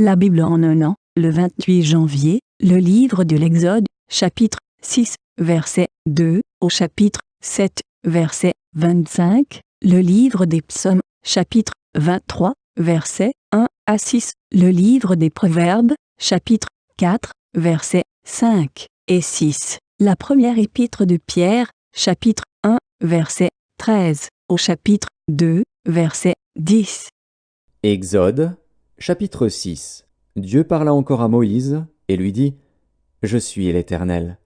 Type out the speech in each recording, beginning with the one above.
La Bible en un an, le 28 janvier, le livre de l'Exode, chapitre 6, verset 2, au chapitre 7, verset 25, le livre des Psaumes, chapitre 23, verset 1 à 6, le livre des Proverbes, chapitre 4, versets 5 et 6, la première épître de Pierre, chapitre 1, verset 13, au chapitre 2, verset 10. Exode, chapitre 6. Dieu parla encore à Moïse, et lui dit, « Je suis l'Éternel.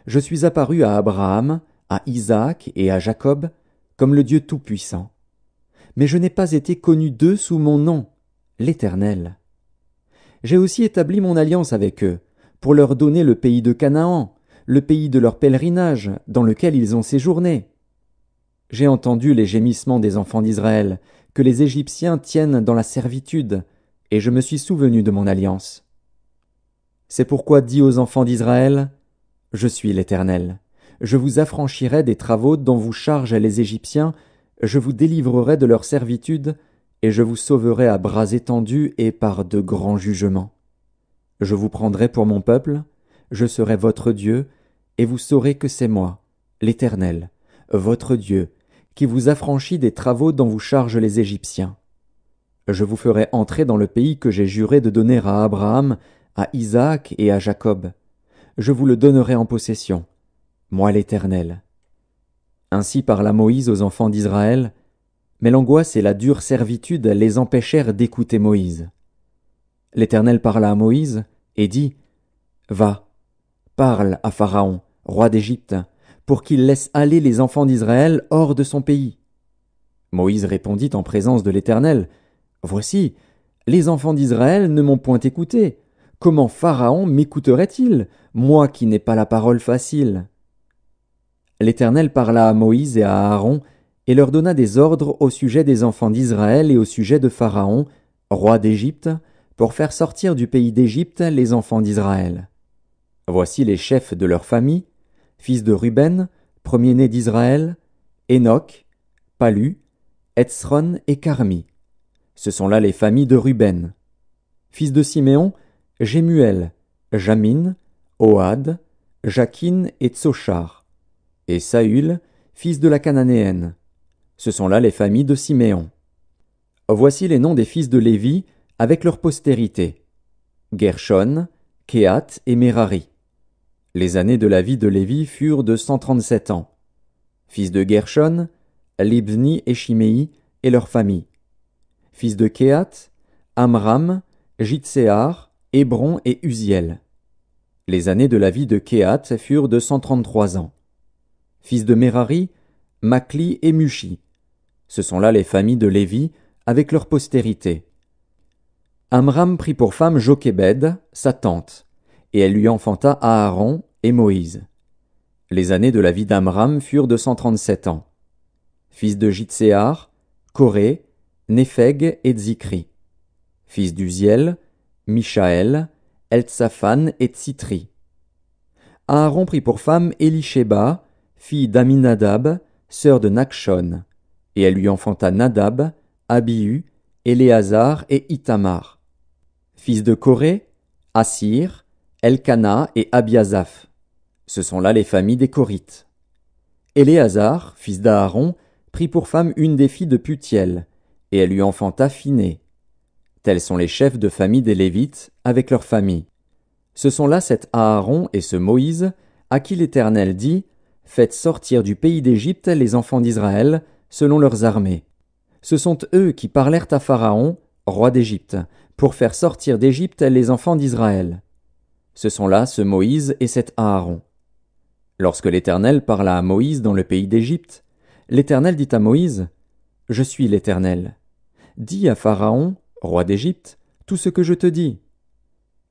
Je suis apparu à Abraham, à Isaac et à Jacob, comme le Dieu Tout-Puissant. Mais je n'ai pas été connu d'eux sous mon nom, l'Éternel. J'ai aussi établi mon alliance avec eux, pour leur donner le pays de Canaan, le pays de leur pèlerinage, dans lequel ils ont séjourné. J'ai entendu les gémissements des enfants d'Israël, que les Égyptiens tiennent dans la servitude, et je me suis souvenu de mon alliance. C'est pourquoi dis aux enfants d'Israël, « Je suis l'Éternel. Je vous affranchirai des travaux dont vous chargent les Égyptiens, je vous délivrerai de leur servitude, et je vous sauverai à bras étendus et par de grands jugements. Je vous prendrai pour mon peuple, je serai votre Dieu, et vous saurez que c'est moi, l'Éternel, votre Dieu, qui vous affranchit des travaux dont vous chargent les Égyptiens. Je vous ferai entrer dans le pays que j'ai juré de donner à Abraham, à Isaac et à Jacob. Je vous le donnerai en possession, moi l'Éternel. » Ainsi parla Moïse aux enfants d'Israël, mais l'angoisse et la dure servitude les empêchèrent d'écouter Moïse. L'Éternel parla à Moïse et dit, « Va, parle à Pharaon, roi d'Égypte, pour qu'il laisse aller les enfants d'Israël hors de son pays. » Moïse répondit en présence de l'Éternel, « Voici, les enfants d'Israël ne m'ont point écouté. Comment Pharaon m'écouterait-il, moi qui n'ai pas la parole facile ?» L'Éternel parla à Moïse et à Aaron, et leur donna des ordres au sujet des enfants d'Israël et au sujet de Pharaon, roi d'Égypte, pour faire sortir du pays d'Égypte les enfants d'Israël. Voici les chefs de leur famille, fils de Ruben, premier-né d'Israël, Enoch, Palu, Hetzron et Carmi. Ce sont là les familles de Ruben. Fils de Siméon, Jémuel, Jamin, Ohad, Jakin et Tsochar. Et Saül, fils de la Cananéenne. Ce sont là les familles de Siméon. Voici les noms des fils de Lévi avec leur postérité. Gershon, Kehat et Merari. Les années de la vie de Lévi furent de 137 ans. Fils de Gershon, Libni et Shimei et leurs familles. Fils de Kehat, Amram, Jitséar, Hébron et Uziel. Les années de la vie de Kehat furent de 133 ans. Fils de Merari, Makli et Mushi. Ce sont là les familles de Lévi avec leur postérité. Amram prit pour femme Jochébed, sa tante, et elle lui enfanta Aaron et Moïse. Les années de la vie d'Amram furent de 137 ans. Fils de Jitséar, Coré, Népheg et Zikri. Fils d'Uziel, Mishaël, Eltsaphan et Tsitri. Aaron prit pour femme Élishéba, fille d'Aminadab, sœur de Nakshon, et elle lui enfanta Nadab, Abihu, Éléazar et Ithamar. Fils de Coré, Assir, Elkana et Abiasaph. Ce sont là les familles des Corites. Éléazar, fils d'Aaron, prit pour femme une des filles de Putiel, et elle lui enfanta Phiné. Tels sont les chefs de famille des Lévites, avec leurs familles. Ce sont là cet Aaron et ce Moïse, à qui l'Éternel dit, « Faites sortir du pays d'Égypte les enfants d'Israël, selon leurs armées. » Ce sont eux qui parlèrent à Pharaon, roi d'Égypte, pour faire sortir d'Égypte les enfants d'Israël. Ce sont là ce Moïse et cet Aaron. Lorsque l'Éternel parla à Moïse dans le pays d'Égypte, l'Éternel dit à Moïse, « Je suis l'Éternel. Dis à Pharaon, roi d'Égypte, tout ce que je te dis. »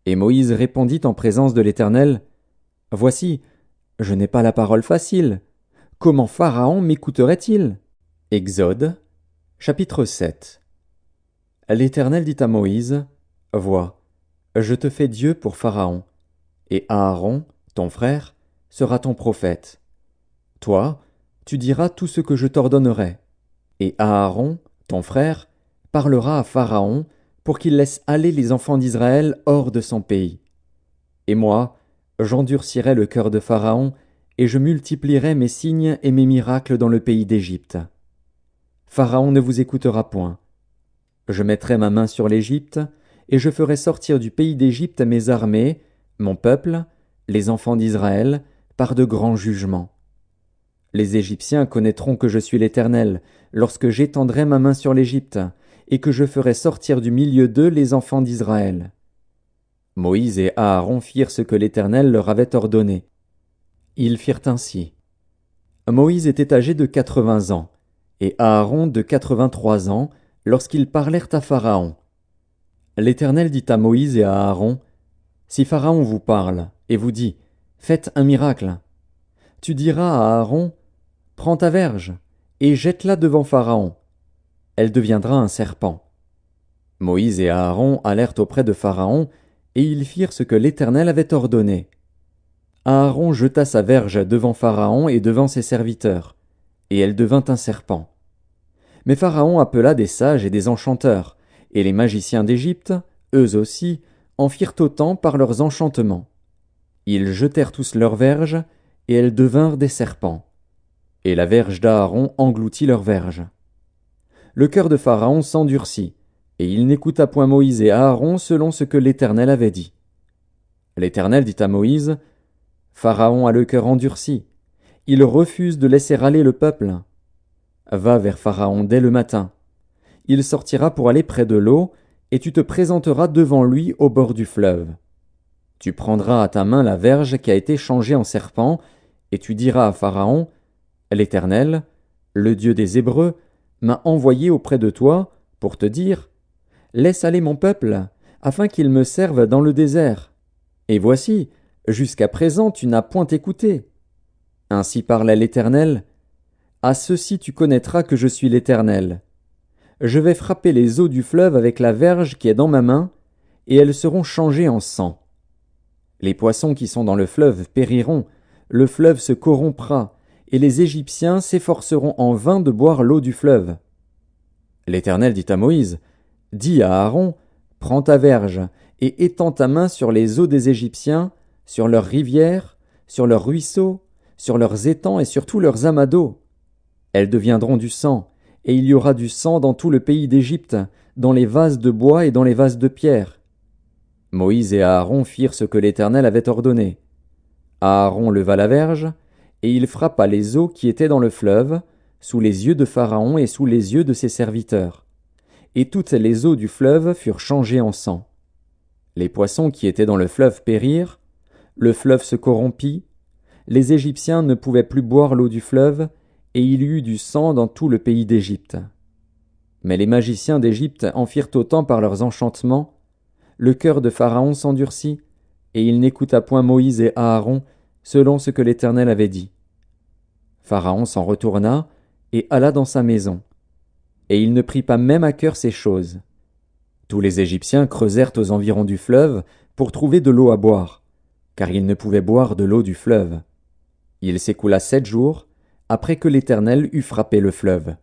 Et Moïse répondit en présence de l'Éternel, « Voici, je n'ai pas la parole facile. Comment Pharaon m'écouterait-il » Exode, chapitre 7. L'Éternel dit à Moïse, « Vois, je te fais Dieu pour Pharaon, et Aaron, ton frère, sera ton prophète. Toi, tu diras tout ce que je t'ordonnerai, et Aaron, ton frère, parlera à Pharaon pour qu'il laisse aller les enfants d'Israël hors de son pays. Et moi, j'endurcirai le cœur de Pharaon, et je multiplierai mes signes et mes miracles dans le pays d'Égypte. Pharaon ne vous écoutera point. Je mettrai ma main sur l'Égypte, et je ferai sortir du pays d'Égypte mes armées, mon peuple, les enfants d'Israël, par de grands jugements. Les Égyptiens connaîtront que je suis l'Éternel, lorsque j'étendrai ma main sur l'Égypte, et que je ferai sortir du milieu d'eux les enfants d'Israël. Moïse et Aaron firent ce que l'Éternel leur avait ordonné. Ils firent ainsi. Moïse était âgé de 80 ans, et Aaron de 83 ans, lorsqu'ils parlèrent à Pharaon. L'Éternel dit à Moïse et à Aaron, « Si Pharaon vous parle, et vous dit, « Faites un miracle », tu diras à Aaron, « Prends ta verge, et jette-la devant Pharaon. Elle deviendra un serpent. » Moïse et Aaron allèrent auprès de Pharaon, et ils firent ce que l'Éternel avait ordonné. Aaron jeta sa verge devant Pharaon et devant ses serviteurs, et elle devint un serpent. Mais Pharaon appela des sages et des enchanteurs, et les magiciens d'Égypte, eux aussi, en firent autant par leurs enchantements. Ils jetèrent tous leurs verges, et elles devinrent des serpents. Et la verge d'Aaron engloutit leurs verges. Le cœur de Pharaon s'endurcit, et il n'écouta point Moïse et Aaron selon ce que l'Éternel avait dit. L'Éternel dit à Moïse, « Pharaon a le cœur endurci, il refuse de laisser aller le peuple. Va vers Pharaon dès le matin. Il sortira pour aller près de l'eau, et tu te présenteras devant lui au bord du fleuve. Tu prendras à ta main la verge qui a été changée en serpent, et tu diras à Pharaon, « L'Éternel, le Dieu des Hébreux, m'a envoyé auprès de toi pour te dire, « Laisse aller mon peuple, afin qu'il me serve dans le désert. Et voici, jusqu'à présent tu n'as point écouté. Ainsi parle l'Éternel, « À ceci tu connaîtras que je suis l'Éternel. Je vais frapper les eaux du fleuve avec la verge qui est dans ma main, et elles seront changées en sang. Les poissons qui sont dans le fleuve périront, le fleuve se corrompra, et les Égyptiens s'efforceront en vain de boire l'eau du fleuve. » L'Éternel dit à Moïse, « Dis à Aaron, prends ta verge, et étends ta main sur les eaux des Égyptiens, sur leurs rivières, sur leurs ruisseaux, sur leurs étangs et sur tous leurs amas d'eau. Elles deviendront du sang, et il y aura du sang dans tout le pays d'Égypte, dans les vases de bois et dans les vases de pierre. » Moïse et Aaron firent ce que l'Éternel avait ordonné. Aaron leva la verge, et il frappa les eaux qui étaient dans le fleuve, sous les yeux de Pharaon et sous les yeux de ses serviteurs. Et toutes les eaux du fleuve furent changées en sang. Les poissons qui étaient dans le fleuve périrent, le fleuve se corrompit, les Égyptiens ne pouvaient plus boire l'eau du fleuve, et il y eut du sang dans tout le pays d'Égypte. Mais les magiciens d'Égypte en firent autant par leurs enchantements, le cœur de Pharaon s'endurcit, et il n'écouta point Moïse et Aaron, selon ce que l'Éternel avait dit. Pharaon s'en retourna, et alla dans sa maison. Et il ne prit pas même à cœur ces choses. Tous les Égyptiens creusèrent aux environs du fleuve pour trouver de l'eau à boire, car ils ne pouvaient boire de l'eau du fleuve. Il s'écoula 7 jours, après que l'Éternel eut frappé le fleuve.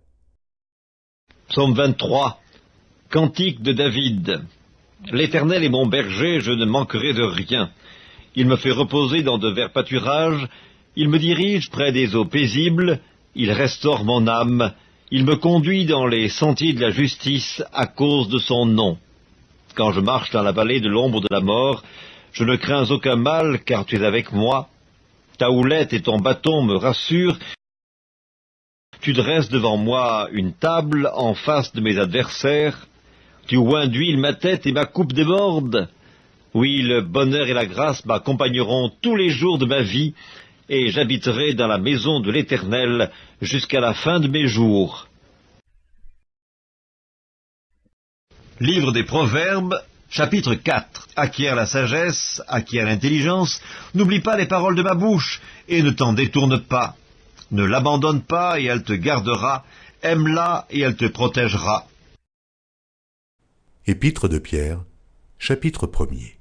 Psaume 23. Cantique de David. L'Éternel est mon berger, je ne manquerai de rien. Il me fait reposer dans de verts pâturages, il me dirige près des eaux paisibles, il restaure mon âme, il me conduit dans les sentiers de la justice à cause de son nom. Quand je marche dans la vallée de l'ombre de la mort, je ne crains aucun mal, car tu es avec moi. Ta houlette et ton bâton me rassurent. Tu dresses devant moi une table en face de mes adversaires. Tu oins d'huile ma tête et ma coupe déborde. Oui, le bonheur et la grâce m'accompagneront tous les jours de ma vie, et j'habiterai dans la maison de l'Éternel jusqu'à la fin de mes jours. Livre des Proverbes, chapitre 4. Acquiert la sagesse, acquiert l'intelligence, n'oublie pas les paroles de ma bouche, et ne t'en détourne pas. Ne l'abandonne pas, et elle te gardera, aime-la, et elle te protégera. Épître de Pierre, chapitre 1er.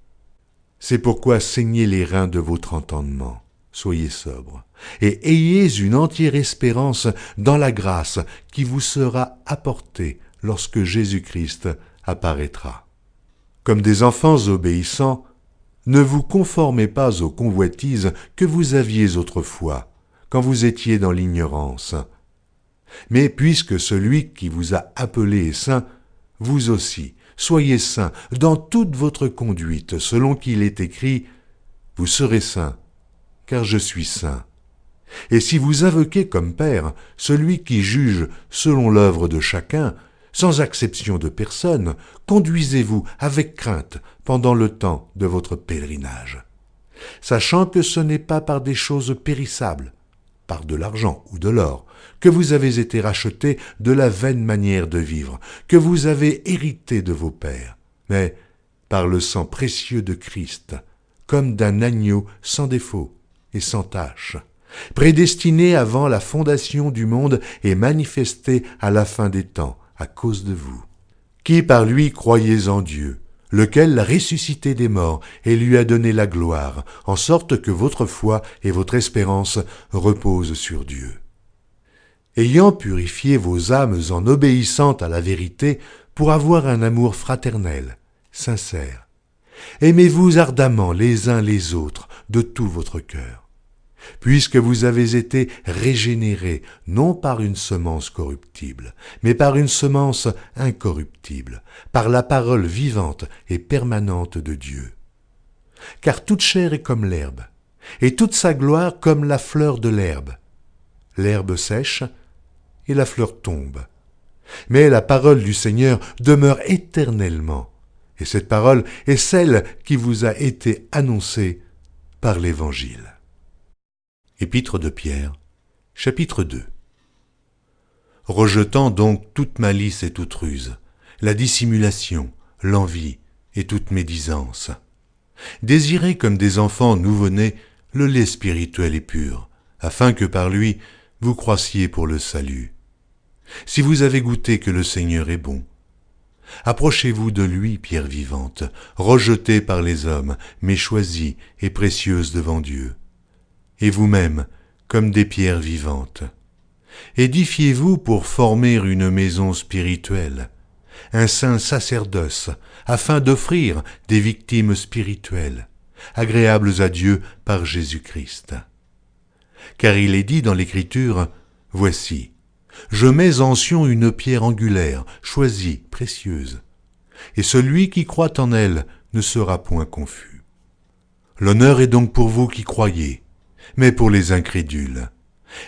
C'est pourquoi saignez les reins de votre entendement, soyez sobres, et ayez une entière espérance dans la grâce qui vous sera apportée lorsque Jésus-Christ apparaîtra. Comme des enfants obéissants, ne vous conformez pas aux convoitises que vous aviez autrefois, quand vous étiez dans l'ignorance. Mais puisque celui qui vous a appelé est saint, vous aussi, soyez saints dans toute votre conduite, selon qu'il est écrit « Vous serez saints, car je suis saint ». Et si vous invoquez comme Père celui qui juge selon l'œuvre de chacun, sans acception de personne, conduisez-vous avec crainte pendant le temps de votre pèlerinage, sachant que ce n'est pas par des choses périssables, par de l'argent ou de l'or, que vous avez été rachetés de la vaine manière de vivre, que vous avez hérité de vos pères, mais par le sang précieux de Christ, comme d'un agneau sans défaut et sans tache, prédestiné avant la fondation du monde et manifesté à la fin des temps, à cause de vous, qui par lui croyez en Dieu, lequel l'a ressuscité des morts et lui a donné la gloire, en sorte que votre foi et votre espérance reposent sur Dieu. Ayant purifié vos âmes en obéissant à la vérité pour avoir un amour fraternel, sincère, aimez-vous ardemment les uns les autres de tout votre cœur, puisque vous avez été régénérés non par une semence corruptible, mais par une semence incorruptible, par la parole vivante et permanente de Dieu. Car toute chair est comme l'herbe, et toute sa gloire comme la fleur de l'herbe. L'herbe sèche, et la fleur tombe. Mais la parole du Seigneur demeure éternellement, et cette parole est celle qui vous a été annoncée par l'Évangile. Épître de Pierre, chapitre 2. Rejetant donc toute malice et toute ruse, la dissimulation, l'envie et toute médisance, désirez comme des enfants nouveau-nés le lait spirituel et pur, afin que par lui vous croissiez pour le salut. Si vous avez goûté que le Seigneur est bon, approchez-vous de lui, pierre vivante, rejetée par les hommes, mais choisie et précieuse devant Dieu. Et vous-même, comme des pierres vivantes. Édifiez-vous pour former une maison spirituelle, un saint sacerdoce, afin d'offrir des victimes spirituelles, agréables à Dieu par Jésus-Christ. Car il est dit dans l'Écriture, « Voici, je mets en Sion une pierre angulaire, choisie, précieuse, et celui qui croit en elle ne sera point confus. » L'honneur est donc pour vous qui croyez, mais pour les incrédules.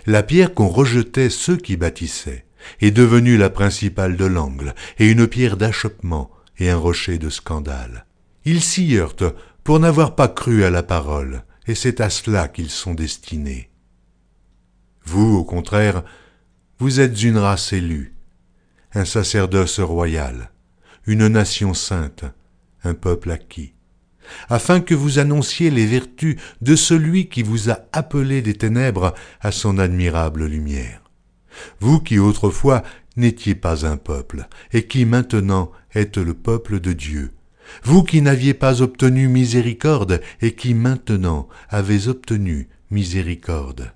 La pierre qu'ont rejetait ceux qui bâtissaient est devenue la principale de l'angle, et une pierre d'achoppement et un rocher de scandale. Ils s'y heurtent pour n'avoir pas cru à la parole, et c'est à cela qu'ils sont destinés. Vous, au contraire, vous êtes une race élue, un sacerdoce royal, une nation sainte, un peuple acquis, afin que vous annonciez les vertus de celui qui vous a appelé des ténèbres à son admirable lumière. Vous qui autrefois n'étiez pas un peuple, et qui maintenant êtes le peuple de Dieu, vous qui n'aviez pas obtenu miséricorde, et qui maintenant avez obtenu miséricorde.